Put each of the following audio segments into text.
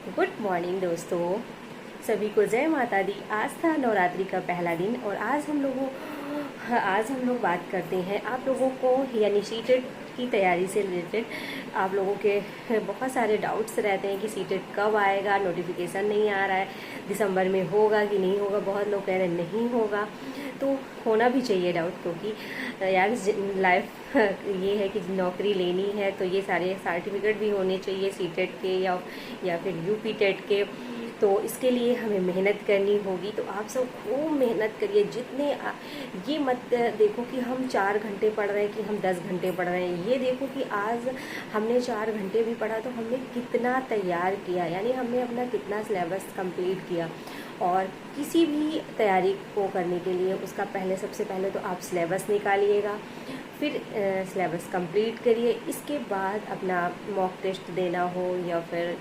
Good morning दोस्तों, सभी को जय माता दी। आज था नवरात्रि का पहला दिन और आज हम लोग बात करते हैं आप लोगों को यानी सीटेट की तैयारी से रिलेटेड। आप लोगों के बहुत सारे डाउट्स रहते हैं कि सीटेट कब आएगा, नोटिफिकेशन नहीं आ रहा है, दिसंबर में होगा कि नहीं होगा। बहुत लोग कह रहे हैं नहीं होगा, तो होना भी चाहिए डाउट, क्योंकि यार लाइफ ये है कि नौकरी लेनी है तो ये सारे सर्टिफिकेट भी होने चाहिए सीटेट के या फिर यूपी टेट के। तो इसके लिए हमें मेहनत करनी होगी। तो आप सब खूब मेहनत करिए। ये मत देखो कि हम 4 घंटे पढ़ रहे हैं कि हम 10 घंटे पढ़ रहे हैं। ये देखो कि आज हमने 4 घंटे भी पढ़ा तो हमने कितना तैयार किया, यानी हमने अपना कितना सिलेबस कंप्लीट किया। और किसी भी तैयारी को करने के लिए उसका सबसे पहले तो आप सिलेबस निकालिएगा, फिर सिलेबस कंप्लीट करिए। इसके बाद अपना मॉक टेस्ट देना हो या फिर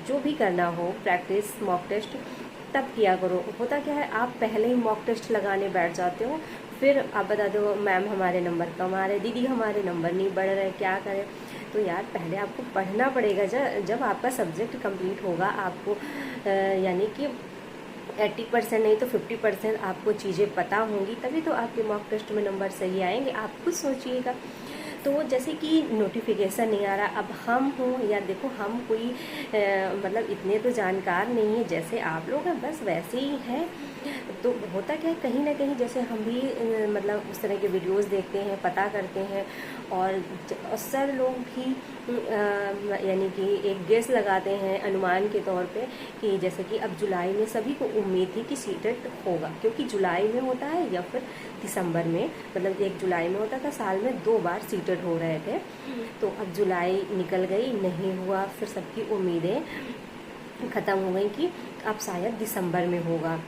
जो भी करना हो प्रैक्टिस मॉक टेस्ट तब किया करो। होता क्या है, आप पहले ही मॉक टेस्ट लगाने बैठ जाते हो, फिर आप बता दो मैम हमारे नंबर कम आ रहे, दीदी हमारे नंबर नहीं बढ़ रहे, क्या करें। तो यार पहले आपको पढ़ना पड़ेगा। जब आपका सब्जेक्ट कंप्लीट होगा, आपको यानी कि 80% नहीं तो 50% आपको चीज़ें पता होंगी, तभी तो आपके मॉक टेस्ट में नंबर सही आएंगे। आप खुद सोचिएगा। तो जैसे कि नोटिफिकेशन नहीं आ रहा, अब हम हों या देखो हम कोई मतलब इतने तो जानकार नहीं है जैसे आप लोग हैं, बस वैसे ही है। तो होता क्या है, कहीं ना कहीं जैसे हम भी मतलब उस तरह के वीडियोस देखते हैं, पता करते हैं, और अक्सर लोग भी यानी कि एक गेस लगाते हैं अनुमान के तौर पे कि जैसे कि अब जुलाई में सभी को उम्मीद थी कि सीटेट होगा, क्योंकि जुलाई में होता है या फिर दिसंबर में, मतलब 1 जुलाई में होता था। साल में 2 बार सीटेट हो रहे थे। तो अब जुलाई निकल गई, नहीं हुआ, फिर सबकी उम्मीदें ख़त्म हो गई कि अब शायद दिसंबर में होगा।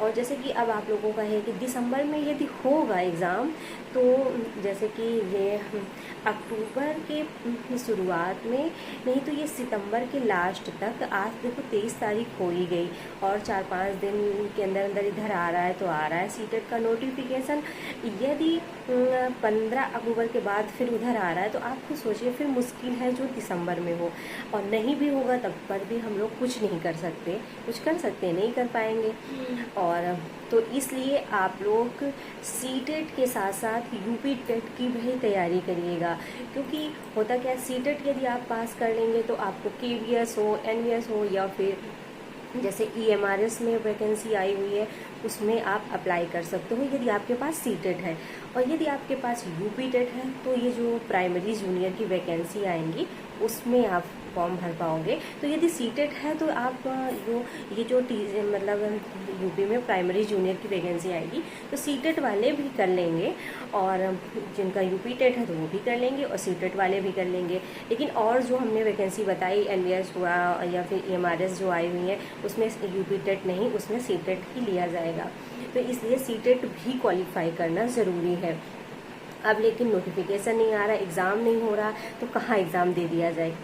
और जैसे कि अब आप लोगों का है कि दिसंबर में यदि होगा एग्ज़ाम, तो जैसे कि ये अक्टूबर के शुरुआत में, नहीं तो ये सितंबर के लास्ट तक। आज देखो 23 तारीख हो ही गई और 4-5 दिन के अंदर अंदर इधर आ रहा है तो आ रहा है सीटेट का नोटिफिकेशन। यदि 15 अक्टूबर के बाद फिर उधर आ रहा है तो आप खुद सोचिए, फिर मुश्किल है जो दिसंबर में हो। और नहीं भी होगा तब पर भी हम लोग कुछ नहीं कर सकते, कुछ कर सकते नहीं कर पाएंगे। और तो इसलिए आप लोग सीटेट के साथ साथ यूपी टेट की भी तैयारी करिएगा, क्योंकि होता क्या है, सीटेट यदि आप पास कर लेंगे तो आपको केवीएस हो, एनवीएस हो, या फिर जैसे ईएमआरएस में वैकेंसी आई हुई है उसमें आप अप्लाई कर सकते हो यदि आपके पास सीटेट है। और यदि आपके पास यूपी टेट है तो ये जो प्राइमरी जूनियर की वैकेंसी आएंगी उसमें आप फॉर्म भर पाओगे। तो यदि सीटेट है तो आप मतलब यूपी में प्राइमरी जूनियर की वैकेंसी आएगी तो सीटेट वाले भी कर लेंगे, और जिनका यूपी टेट है तो वो भी कर लेंगे और सीटेट वाले भी कर लेंगे। लेकिन और जो हमने वैकेंसी बताई, एनवीएस हुआ या फिर ईएमआरएस जो आई हुई है, उसमें यूपी टेट नहीं, उसमें सीटेट ही लिया जाएगा। तो इसलिए सीटेट भी क्वालिफाई करना ज़रूरी है। अब लेकिन नोटिफिकेशन नहीं आ रहा, एग्ज़ाम नहीं हो रहा, तो कहाँ एग्ज़ाम दे दिया जाए,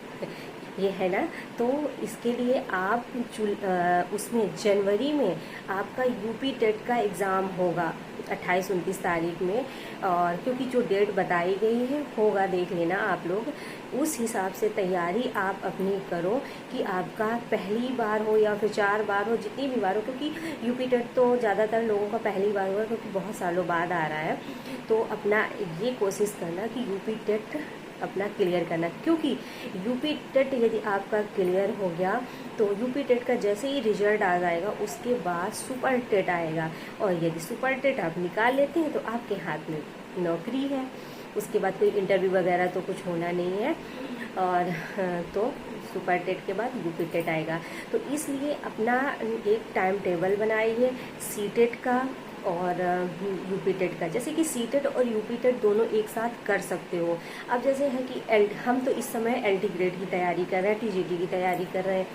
ये है ना। तो इसके लिए आप उसमें जनवरी में आपका यूपी टेट का एग्ज़ाम होगा 28-29 तारीख में। और क्योंकि जो डेट बताई गई है होगा, देख लेना आप लोग, उस हिसाब से तैयारी आप अपनी करो कि आपका पहली बार हो या फिर 4 बार हो, जितनी भी बार हो, क्योंकि यूपी टेट तो ज़्यादातर लोगों का पहली बार होगा क्योंकि बहुत सालों बाद आ रहा है। तो अपना ये कोशिश करना कि यूपी टेट अपना क्लियर करना, क्योंकि यूपी टेट यदि आपका क्लियर हो गया तो यूपी टेट का जैसे ही रिजल्ट आ जाएगा उसके बाद सुपर टेट आएगा, और यदि सुपर टेट आप निकाल लेते हैं तो आपके हाथ में नौकरी है। उसके बाद कोई इंटरव्यू वगैरह तो कुछ होना नहीं है, और तो सुपर टेट के बाद यूपी टेट आएगा। तो इसलिए अपना एक टाइम टेबल बनाइए सीटेट का और यूपी टेट का। जैसे कि सीटेट और यूपी टेट दोनों एक साथ कर सकते हो। अब जैसे है कि हम तो इस समय एलटी ग्रेड की तैयारी कर रहे हैं, टीजीटी की तैयारी कर रहे हैं,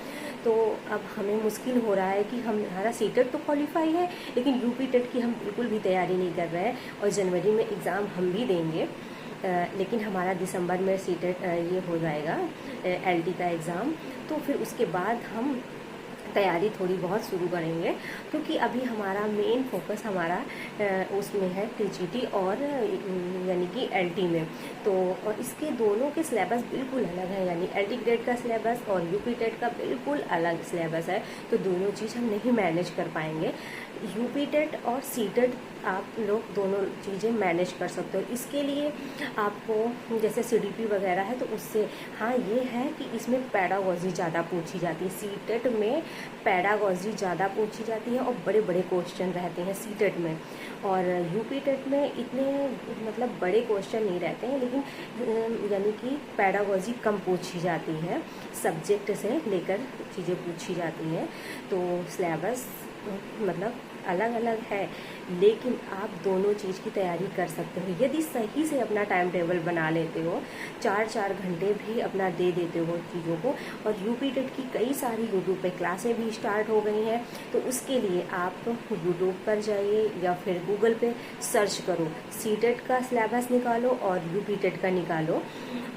तो अब हमें मुश्किल हो रहा है कि हमारा सीटेट तो क्वालिफाई है लेकिन यूपी टेट की हम बिल्कुल भी तैयारी नहीं कर रहे हैं। और जनवरी में एग्ज़ाम हम भी देंगे, लेकिन हमारा दिसंबर में सीटेट ये हो जाएगा एलटी का एग्ज़ाम। तो फिर उसके बाद हम तैयारी थोड़ी बहुत शुरू करेंगे, क्योंकि अभी हमारा मेन फोकस हमारा उसमें है टीजीटी और यानी कि एलटी में। तो और इसके दोनों के सिलेबस बिल्कुल अलग है, यानी एलटी ग्रेड का सिलेबस और यूपी टेट का बिल्कुल अलग सिलेबस है। तो दोनों चीज़ हम नहीं मैनेज कर पाएंगे। यूपी टेट और सी टेट आप लोग दोनों चीज़ें मैनेज कर सकते हो। इसके लिए आपको जैसे सीडीपी वगैरह है तो उससे, हाँ ये है कि इसमें पैडागॉजी ज़्यादा पूछी जाती है। सीटेट में पैडागॉजी ज़्यादा पूछी जाती है और बड़े बड़े क्वेश्चन रहते हैं सीटेट में, और यूपी टेट में इतने मतलब बड़े क्वेश्चन नहीं रहते हैं, लेकिन यानी कि पैडागॉजी कम पूछी जाती है, सब्जेक्ट से लेकर चीज़ें पूछी जाती हैं। तो सिलेबस मतलब अलग अलग है, लेकिन आप दोनों चीज़ की तैयारी कर सकते हो यदि सही से अपना टाइम टेबल बना लेते हो, 4-4 घंटे भी अपना दे देते हो चीज़ों को। और यूपी टेट की कई सारी यूट्यूब पे क्लासें भी स्टार्ट हो गई हैं, तो उसके लिए आप यूट्यूब पर जाइए या फिर गूगल पे सर्च करो, सी टेट का सिलेबस निकालो और यूपी टेट का निकालो।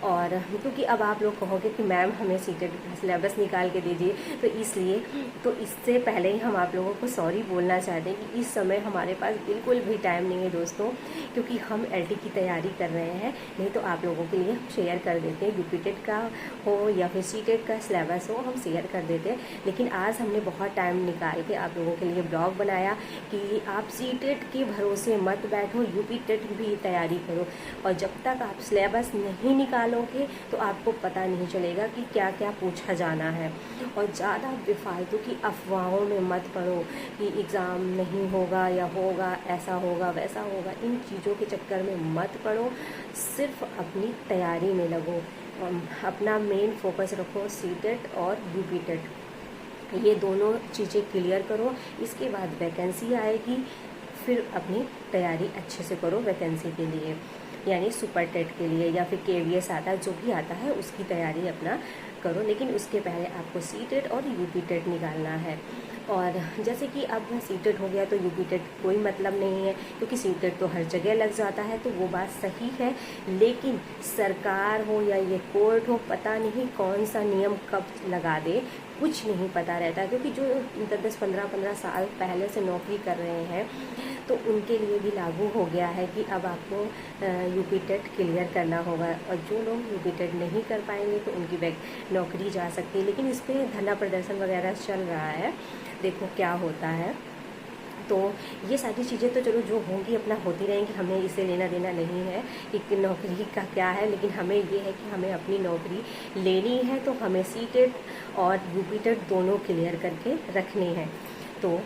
और क्योंकि अब आप लोग कहोगे कि मैम हमें सी टेट का सिलेबस निकाल के दीजिए, तो इसलिए तो इससे पहले ही हम आप लोगों को सॉरी बोलना चाहते हैं कि इस समय हमारे पास बिल्कुल भी टाइम नहीं है दोस्तों, क्योंकि हम एलटी की तैयारी कर रहे हैं। नहीं तो आप लोगों के लिए शेयर कर देते हैं, यूपी टेट का हो या फिर सी टेट का सिलेबस हो, हम शेयर कर देते हैं। लेकिन आज हमने बहुत टाइम निकाल के आप लोगों के लिए ब्लॉग बनाया कि आप सी टेट के भरोसे मत बैठो, यूपी टेट भी तैयारी करो। और जब तक आप सिलेबस नहीं निकालोगे तो आपको पता नहीं चलेगा कि क्या क्या पूछा जाना है। और ज़्यादा बेफालतू की अफवाहों में मत पड़ो कि एग्ज़ाम नहीं होगा या होगा, ऐसा होगा वैसा होगा, इन चीज़ों के चक्कर में मत पड़ो। सिर्फ अपनी तैयारी में लगो, अपना मेन फोकस रखो सी टेट और यूपी टेट, ये दोनों चीज़ें क्लियर करो। इसके बाद वैकेंसी आएगी, फिर अपनी तैयारी अच्छे से करो वैकेंसी के लिए, यानी सुपर टेट के लिए या फिर केवीएस आता है, जो भी आता है उसकी तैयारी अपना करो। लेकिन उसके पहले आपको सी टेट और यूपी टेट निकालना है। और जैसे कि अब सी टेट हो गया तो यूपी टेट कोई मतलब नहीं है, क्योंकि सी टेट तो हर जगह लग जाता है, तो वो बात सही है। लेकिन सरकार हो या ये कोर्ट हो, पता नहीं कौन सा नियम कब लगा दे, कुछ नहीं पता रहता। क्योंकि जो 10-15 साल पहले से नौकरी कर रहे हैं तो उनके लिए भी लागू हो गया है कि अब आपको यूपी टेट क्लियर करना होगा, और जो लोग यूपी टेट नहीं कर पाएंगे तो उनकी नौकरी जा सकती है। लेकिन इस पर धरना प्रदर्शन वगैरह चल रहा है, देखो क्या होता है। तो ये सारी चीज़ें तो चलो जो होंगी अपना होती रहेंगी, हमें इससे लेना देना नहीं है कि नौकरी का क्या है। लेकिन हमें ये है कि हमें अपनी नौकरी लेनी है, तो हमें सी टेट और यूपी टेट दोनों क्लियर करके रखनी है। तो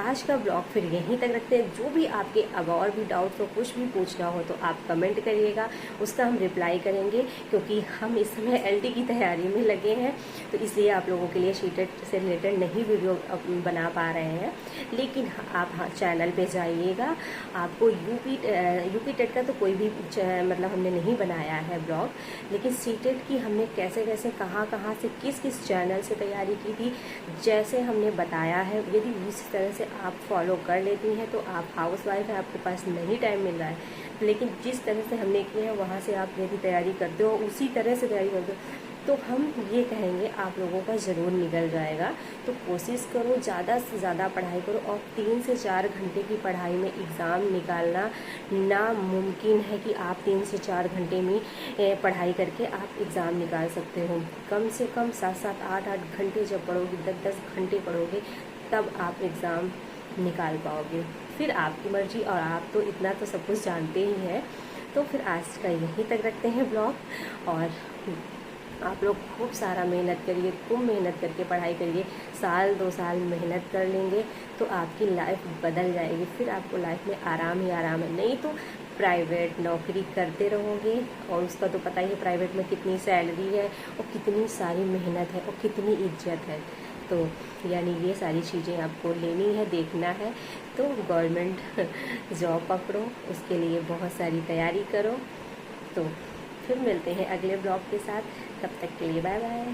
आज का ब्लॉग फिर यहीं तक रखते हैं। जो भी आपके अब और भी डाउट हो, कुछ भी पूछना हो तो आप कमेंट करिएगा, उसका हम रिप्लाई करेंगे। क्योंकि हम इस समय एलटी की तैयारी में लगे हैं, तो इसलिए आप लोगों के लिए सी टेट से रिलेटेड नहीं वीडियो बना पा रहे हैं। लेकिन आप चैनल पे जाइएगा, आपको यूपी टेट का तो कोई भी मतलब हमने नहीं बनाया है ब्लॉग, लेकिन सी टेट की हमने कैसे कैसे कहाँ से किस किस चैनल से तैयारी की थी, जैसे हमने बताया है। यदि इस तरह से आप फॉलो कर लेती हैं तो आप हाउस वाइफ हैं, आपके पास नहीं टाइम मिल रहा है, लेकिन जिस तरह से हमने किया है वहाँ से आप यदि तैयारी करते हो, उसी तरह से तैयारी करते हो, तो हम ये कहेंगे आप लोगों का ज़रूर निकल जाएगा। तो कोशिश करो, ज़्यादा से ज़्यादा पढ़ाई करो, और 3 से 4 घंटे की पढ़ाई में एग्ज़ाम निकालना नामुमकिन है कि आप 3 से 4 घंटे में पढ़ाई करके आप एग्ज़ाम निकाल सकते हो। कम से कम 7-7, 8-8 घंटे जब पढ़ोगे, 10-10 घंटे पढ़ोगे, तब आप एग्ज़ाम निकाल पाओगे। फिर आपकी मर्ज़ी, और आप तो इतना तो सब कुछ जानते ही हैं। तो फिर आज का यहीं तक रखते हैं ब्लॉग, और आप लोग खूब सारा मेहनत करिए, खूब मेहनत करके पढ़ाई करिए। 1-2 साल मेहनत कर लेंगे तो आपकी लाइफ बदल जाएगी, फिर आपको लाइफ में आराम ही आराम है। नहीं तो प्राइवेट नौकरी करते रहोगे, और उसका तो पता ही है प्राइवेट में कितनी सैलरी है और कितनी सारी मेहनत है और कितनी इज्जत है। तो यानी ये सारी चीज़ें आपको लेनी है, देखना है, तो गवर्नमेंट जॉब पकड़ो, उसके लिए बहुत सारी तैयारी करो। तो फिर मिलते हैं अगले ब्लॉग के साथ, तब तक के लिए बाय बाय।